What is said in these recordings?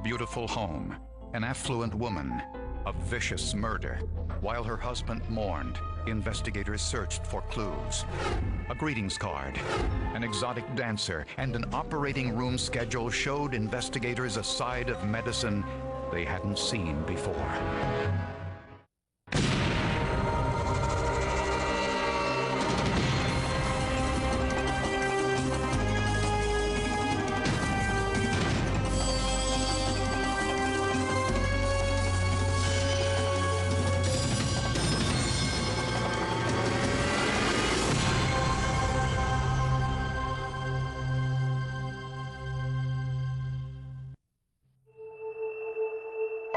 beautiful home, an affluent woman, a vicious murder. While her husband mourned, investigators searched for clues. A greetings card, an exotic dancer, and an operating room schedule showed investigators a side of medicine they hadn't seen before.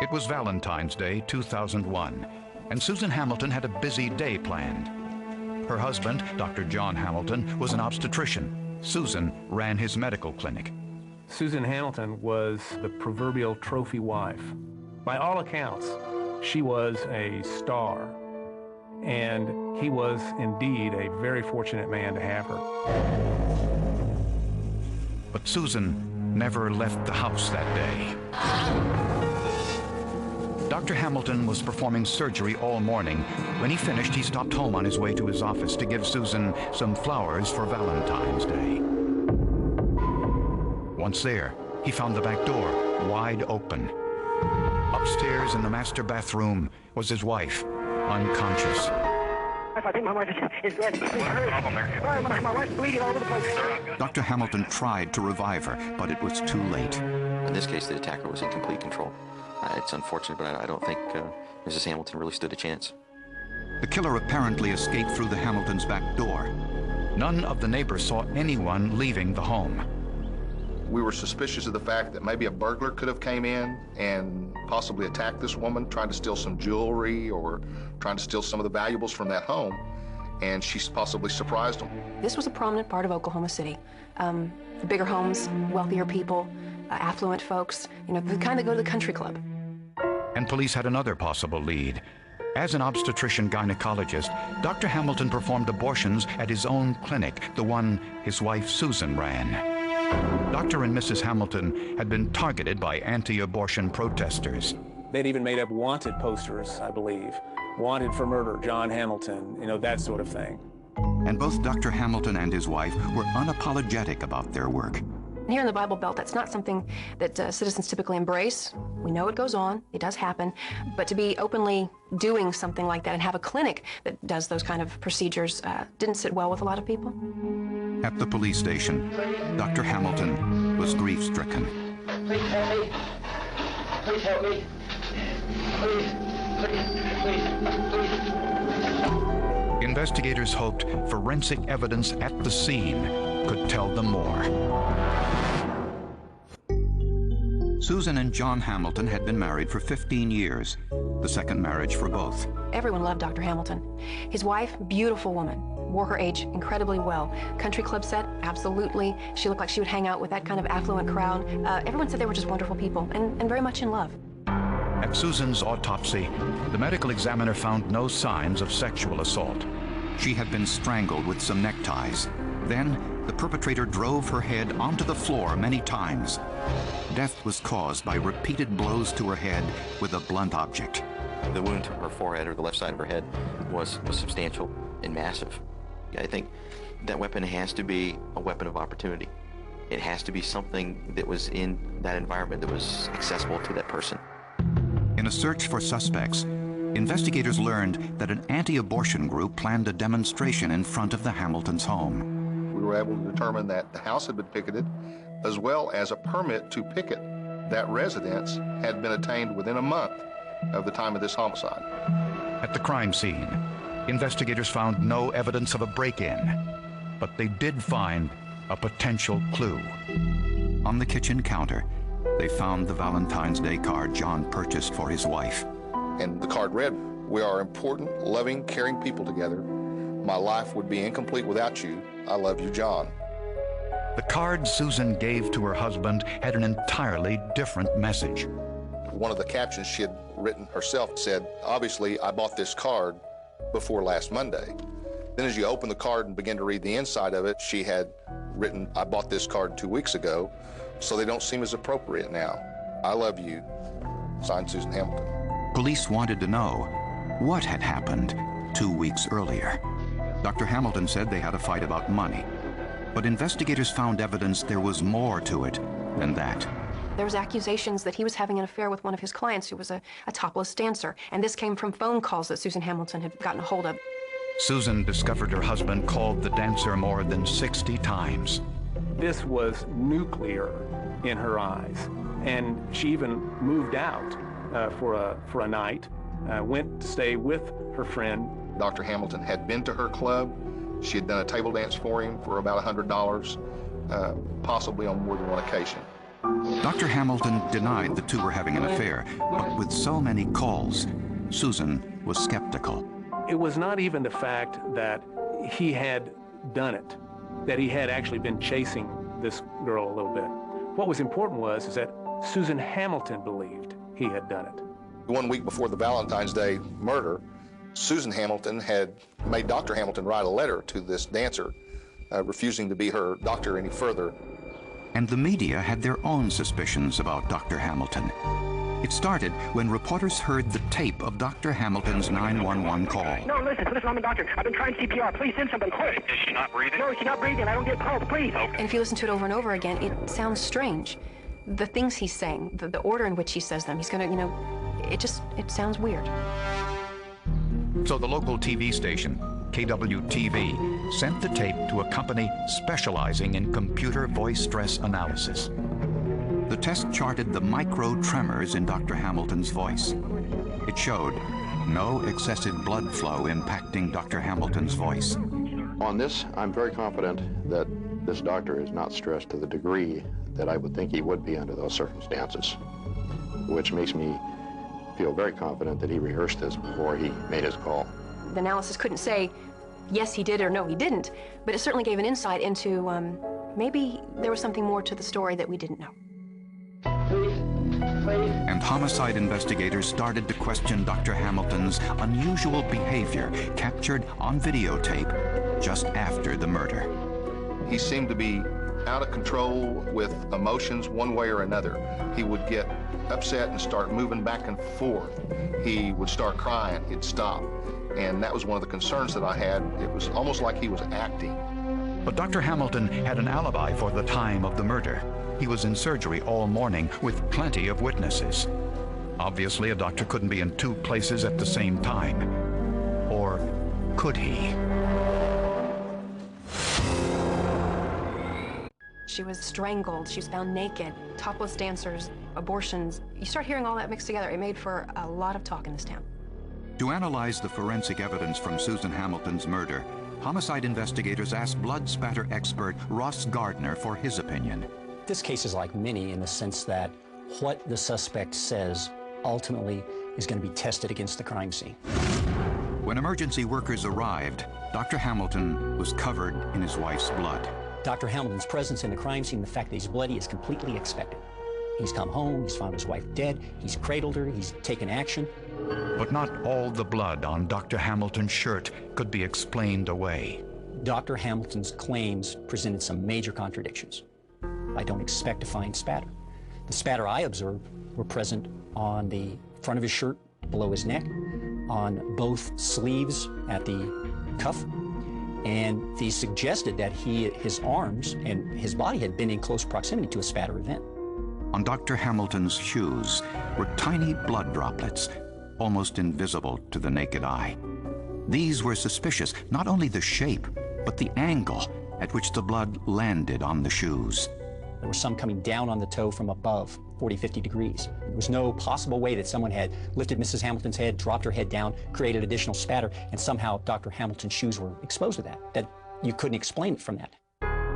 It was Valentine's Day, 2001, and Susan Hamilton had a busy day planned. Her husband, Dr. John Hamilton, was an obstetrician. Susan ran his medical clinic. Susan Hamilton was the proverbial trophy wife. By all accounts, she was a star, and he was indeed a very fortunate man to have her. But Susan never left the house that day. Dr. Hamilton was performing surgery all morning. When he finished, he stopped home on his way to his office to give Susan some flowers for Valentine's Day. Once there, he found the back door wide open. Upstairs in the master bathroom was his wife, unconscious. I think my wife is dead. My wife's bleeding all over the place. Dr. Hamilton tried to revive her, but it was too late. In this case, the attacker was in complete control. It's unfortunate, but I don't think Mrs. Hamilton really stood a chance. The killer apparently escaped through the Hamiltons' back door. None of the neighbors saw anyone leaving the home. We were suspicious of the fact that maybe a burglar could have came in and possibly attacked this woman, trying to steal some jewelry or trying to steal some of the valuables from that home, and she possibly surprised them. This was a prominent part of Oklahoma City. The bigger homes, wealthier people, affluent folks, you know, the kind that go to the country club. And police had another possible lead. As an obstetrician gynecologist, Dr. Hamilton performed abortions at his own clinic, the one his wife Susan ran. Dr. and Mrs. Hamilton had been targeted by anti-abortion protesters. They'd even made up wanted posters, I believe. Wanted for murder, John Hamilton, you know, that sort of thing. And both Dr. Hamilton and his wife were unapologetic about their work. Here in the Bible Belt, that's not something that citizens typically embrace. We know it goes on, it does happen, but to be openly doing something like that and have a clinic that does those kind of procedures didn't sit well with a lot of people. At the police station, Dr. Hamilton was grief-stricken. Please help me. Please help me. Please, please. Investigators hoped forensic evidence at the scene could tell them more. Susan and John Hamilton had been married for 15 years, the second marriage for both. Everyone loved Dr. Hamilton. His wife, beautiful woman, wore her age incredibly well. Country club set, absolutely. She looked like she would hang out with that kind of affluent crowd. Everyone said they were just wonderful people and very much in love. At Susan's autopsy, the medical examiner found no signs of sexual assault. She had been strangled with some neckties. Then, the perpetrator drove her head onto the floor many times. Death was caused by repeated blows to her head with a blunt object. The wound to her forehead, or the left side of her head, was substantial and massive. I think that weapon has to be a weapon of opportunity. It has to be something that was in that environment, that was accessible to that person. In a search for suspects, investigators learned that an anti-abortion group planned a demonstration in front of the Hamiltons' home. We were able to determine that the house had been picketed, as well as a permit to picket that residence had been attained within a month of the time of this homicide. At the crime scene, investigators found no evidence of a break-in, but they did find a potential clue. On the kitchen counter, they found the Valentine's Day card John purchased for his wife. And the card read, "We are important, loving, caring people together. My life would be incomplete without you. I love you, John." The card Susan gave to her husband had an entirely different message. One of the captions she had written herself said, "Obviously, I bought this card before last Monday." Then as you open the card and begin to read the inside of it, she had written, "I bought this card 2 weeks ago, so they don't seem as appropriate now." I love you. Signed, Susan Hamilton. Police wanted to know what had happened 2 weeks earlier. Dr. Hamilton said they had a fight about money, but investigators found evidence there was more to it than that. There was accusations that he was having an affair with one of his clients who was a topless dancer, and this came from phone calls that Susan Hamilton had gotten a hold of. Susan discovered her husband called the dancer more than 60 times. This was nuclear in her eyes, and she even moved out for a night, went to stay with her friend. Dr. Hamilton had been to her club. She had done a table dance for him for about $100, possibly on more than one occasion. Dr. Hamilton denied the two were having an affair, but with so many calls, Susan was skeptical. It was not even the fact that he had done it, that he had actually been chasing this girl a little bit. What was important is that Susan Hamilton believed he had done it. 1 week before the Valentine's Day murder, Susan Hamilton had made Dr. Hamilton write a letter to this dancer, refusing to be her doctor any further. And the media had their own suspicions about Dr. Hamilton. It started when reporters heard the tape of Dr. Hamilton's 911 call. No, listen, I'm a doctor. I've been trying CPR. Please send somebody quick. Is she not breathing? No, she's not breathing. I don't get called, please. Okay. And if you listen to it over and over again, it sounds strange. The things he's saying, the order in which he says them, he's gonna, it sounds weird. So the local TV station, KWTV, sent the tape to a company specializing in computer voice stress analysis. The test charted the micro tremors in Dr. Hamilton's voice. It showed no excessive blood flow impacting Dr. Hamilton's voice. On this, I'm very confident that this doctor is not stressed to the degree that I would think he would be under those circumstances, which makes me feel very confident that he rehearsed this before he made his call. The analysis couldn't say, yes, he did or no, he didn't, but it certainly gave an insight into maybe there was something more to the story that we didn't know. And homicide investigators started to question Dr. Hamilton's unusual behavior captured on videotape just after the murder. He seemed to be out of control with emotions one way or another. He would get upset and start moving back and forth. He would start crying, he'd stop. And that was one of the concerns that I had. It was almost like he was acting. But Dr. Hamilton had an alibi for the time of the murder. He was in surgery all morning with plenty of witnesses. Obviously, a doctor couldn't be in two places at the same time. Or could he? She was strangled, she was found naked, topless dancers, abortions. You start hearing all that mixed together, it made for a lot of talk in this town. To analyze the forensic evidence from Susan Hamilton's murder, homicide investigators asked blood spatter expert Ross Gardner for his opinion. This case is like many in the sense that what the suspect says ultimately is going to be tested against the crime scene. When emergency workers arrived, Dr. Hamilton was covered in his wife's blood. Dr. Hamilton's presence in the crime scene, the fact that he's bloody, is completely expected. He's come home, he's found his wife dead, he's cradled her, he's taken action. But not all the blood on Dr. Hamilton's shirt could be explained away. Dr. Hamilton's claims presented some major contradictions. I don't expect to find spatter. The spatter I observed were present on the front of his shirt, below his neck, on both sleeves at the cuff, and these suggested that his arms and his body had been in close proximity to a spatter event. On Dr. Hamilton's shoes were tiny blood droplets, almost invisible to the naked eye. These were suspicious, not only the shape, but the angle at which the blood landed on the shoes. There was some coming down on the toe from above, 40, 50 degrees. There was no possible way that someone had lifted Mrs. Hamilton's head, dropped her head down, created additional spatter, and somehow Dr. Hamilton's shoes were exposed to that you couldn't explain it from that.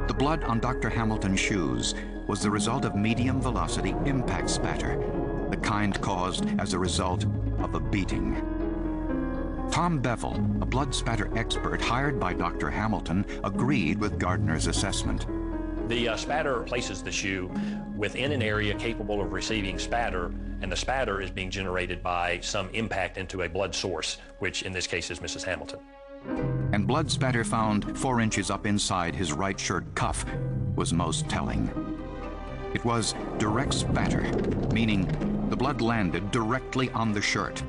The blood on Dr. Hamilton's shoes was the result of medium velocity impact spatter, the kind caused as a result of a beating. Tom Bevel, a blood spatter expert hired by Dr. Hamilton, agreed with Gardner's assessment. The spatter places the shoe within an area capable of receiving spatter, and the spatter is being generated by some impact into a blood source, which in this case is Mrs. Hamilton. And blood spatter found 4 inches up inside his right shirt cuff was most telling. It was direct spatter, meaning the blood landed directly on the shirt.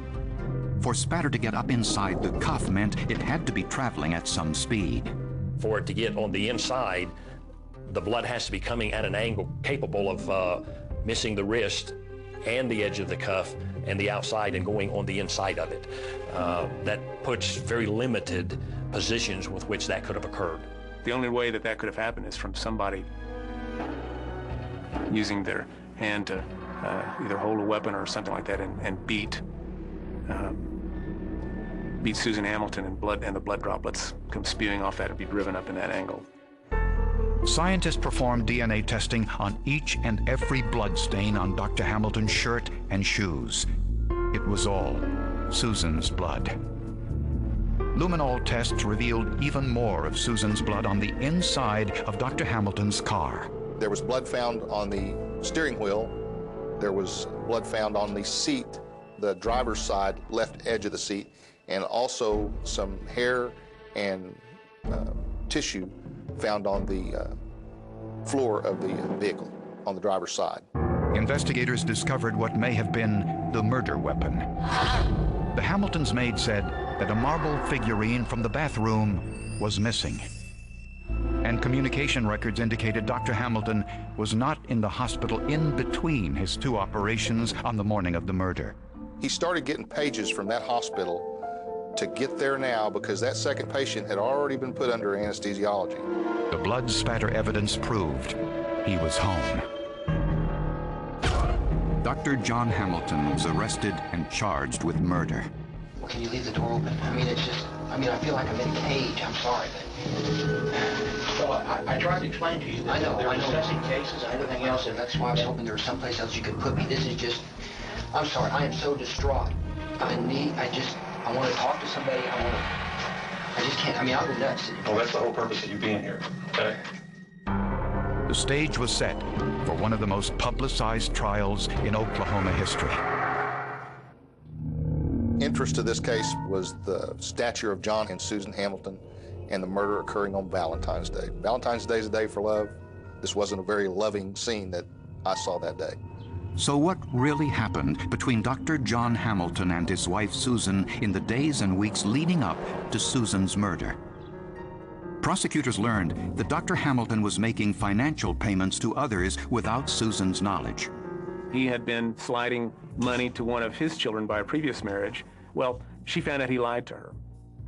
For spatter to get up inside the cuff meant it had to be traveling at some speed. For it to get on the inside, the blood has to be coming at an angle capable of missing the wrist and the edge of the cuff and the outside and going on the inside of it. That puts very limited positions with which that could have occurred. The only way that that could have happened is from somebody using their hand to either hold a weapon or something like that and beat Susan Hamilton, and the blood droplets come spewing off that and be driven up in that angle. Scientists performed DNA testing on each and every blood stain on Dr. Hamilton's shirt and shoes. It was all Susan's blood. Luminol tests revealed even more of Susan's blood on the inside of Dr. Hamilton's car. There was blood found on the steering wheel. There was blood found on the seat, the driver's side, left edge of the seat, and also some hair and tissue found on the floor of the vehicle on the driver's side. Investigators discovered what may have been the murder weapon. The Hamiltons' maid said that a marble figurine from the bathroom was missing. And communication records indicated Dr. Hamilton was not in the hospital in between his two operations on the morning of the murder. He started getting pages from that hospital to get there now because that second patient had already been put under anesthesiology. The blood spatter evidence proved he was home. Dr. John Hamilton was arrested and charged with murder. Well, can you leave the door open? I mean, I feel like I'm in a cage. I'm sorry, but... Well, I tried to explain to you that they're assessing cases and everything else, and that's why I was hoping there was someplace else you could put me. This is just... I'm sorry, I am so distraught. I want to talk to somebody. I just can't. I mean, I'll go nuts. Well, that's the whole purpose of you being here, okay? The stage was set for one of the most publicized trials in Oklahoma history. Interest to this case was the stature of John and Susan Hamilton and the murder occurring on Valentine's Day. Valentine's Day is a day for love. This wasn't a very loving scene that I saw that day. So what really happened between Dr. John Hamilton and his wife Susan in the days and weeks leading up to Susan's murder? Prosecutors learned that Dr. Hamilton was making financial payments to others without Susan's knowledge. He had been sliding money to one of his children by a previous marriage. Well, she found out he lied to her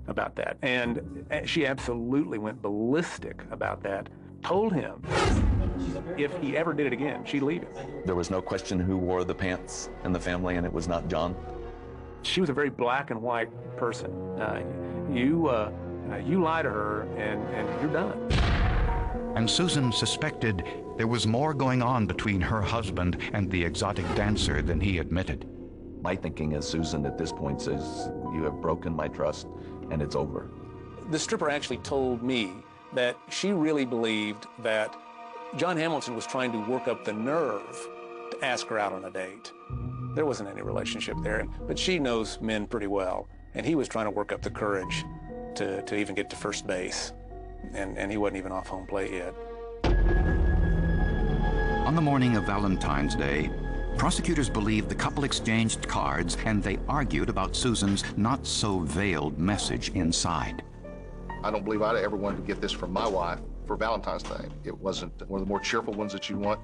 about that, and she absolutely went ballistic about that, told him if he ever did it again, she'd leave him. There was no question who wore the pants in the family, and it was not John. She was a very black and white person. You lie to her, and you're done. And Susan suspected there was more going on between her husband and the exotic dancer than he admitted. My thinking as Susan at this point says, you have broken my trust, and it's over. The stripper actually told me that she really believed that John Hamilton was trying to work up the nerve to ask her out on a date. There wasn't any relationship there, but she knows men pretty well, and he was trying to work up the courage to even get to first base, and he wasn't even off home plate yet. On the morning of Valentine's Day, prosecutors believed the couple exchanged cards, and they argued about Susan's not-so-veiled message inside. I don't believe I'd ever wanted to get this from my wife for Valentine's Day. It wasn't one of the more cheerful ones that you want.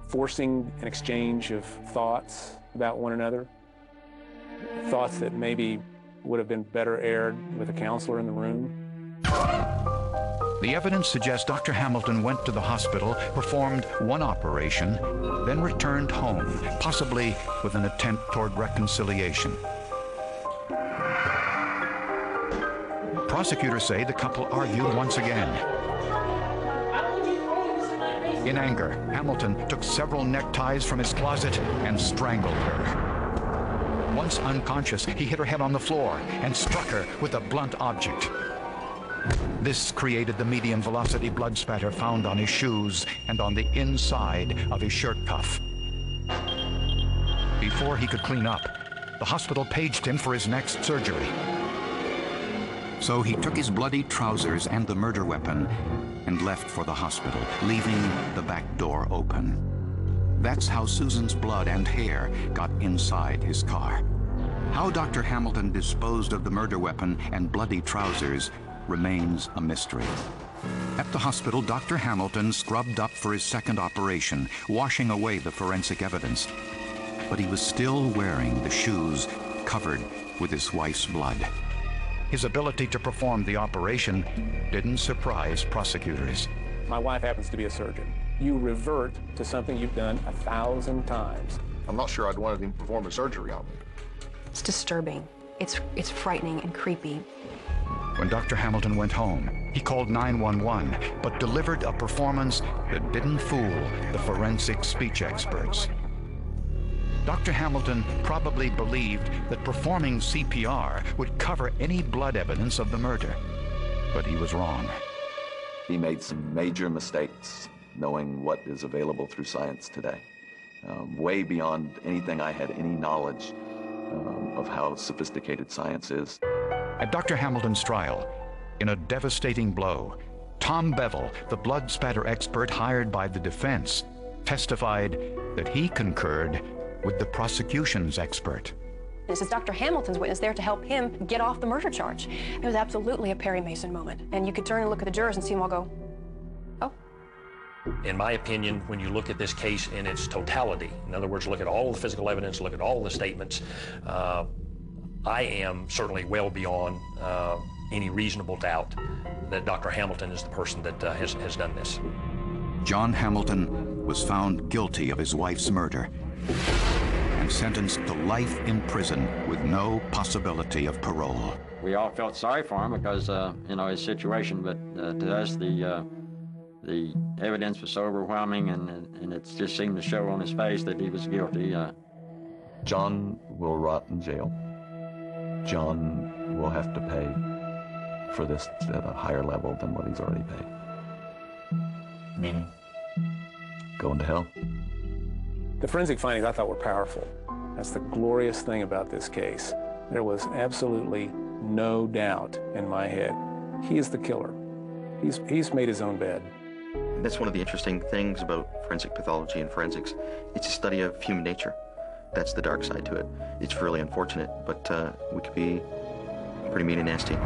Forcing an exchange of thoughts about one another, thoughts that maybe would have been better aired with a counselor in the room. The evidence suggests Dr. Hamilton went to the hospital, performed one operation, then returned home, possibly with an attempt toward reconciliation. Prosecutors say the couple argued once again. In anger, Hamilton took several neckties from his closet and strangled her. Once unconscious, he hit her head on the floor and struck her with a blunt object. This created the medium-velocity blood spatter found on his shoes and on the inside of his shirt cuff. Before he could clean up, the hospital paged him for his next surgery. So he took his bloody trousers and the murder weapon and left for the hospital, leaving the back door open. That's how Susan's blood and hair got inside his car. How Dr. Hamilton disposed of the murder weapon and bloody trousers remains a mystery. At the hospital, Dr. Hamilton scrubbed up for his second operation, washing away the forensic evidence. But he was still wearing the shoes covered with his wife's blood. His ability to perform the operation didn't surprise prosecutors. My wife happens to be a surgeon. You revert to something you've done 1,000 times. I'm not sure I'd want him to perform a surgery on me. It's disturbing. It's frightening and creepy. When Dr. Hamilton went home, he called 911, but delivered a performance that didn't fool the forensic speech experts. Dr. Hamilton probably believed that performing CPR would cover any blood evidence of the murder, but he was wrong. He made some major mistakes knowing what is available through science today, way beyond anything I had any knowledge of how sophisticated science is. At Dr. Hamilton's trial, in a devastating blow, Tom Bevel, the blood spatter expert hired by the defense, testified that he concurred with the prosecution's expert. This is Dr. Hamilton's witness there to help him get off the murder charge. It was absolutely a Perry Mason moment. And you could turn and look at the jurors and see them all go, oh. In my opinion, when you look at this case in its totality, in other words, look at all the physical evidence, look at all the statements, I am certainly well beyond any reasonable doubt that Dr. Hamilton is the person that has done this. John Hamilton was found guilty of his wife's murder and sentenced to life in prison with no possibility of parole. We all felt sorry for him because, you know, his situation, but to us, the evidence was so overwhelming, and it just seemed to show on his face that he was guilty. John will rot in jail. John will have to pay for this at a higher level than what he's already paid. Meaning? Going to hell. The forensic findings I thought were powerful. That's the glorious thing about this case. There was absolutely no doubt in my head. He is the killer. He's made his own bed. That's one of the interesting things about forensic pathology and forensics. It's a study of human nature. That's the dark side to it. It's really unfortunate, but we could be pretty mean and nasty.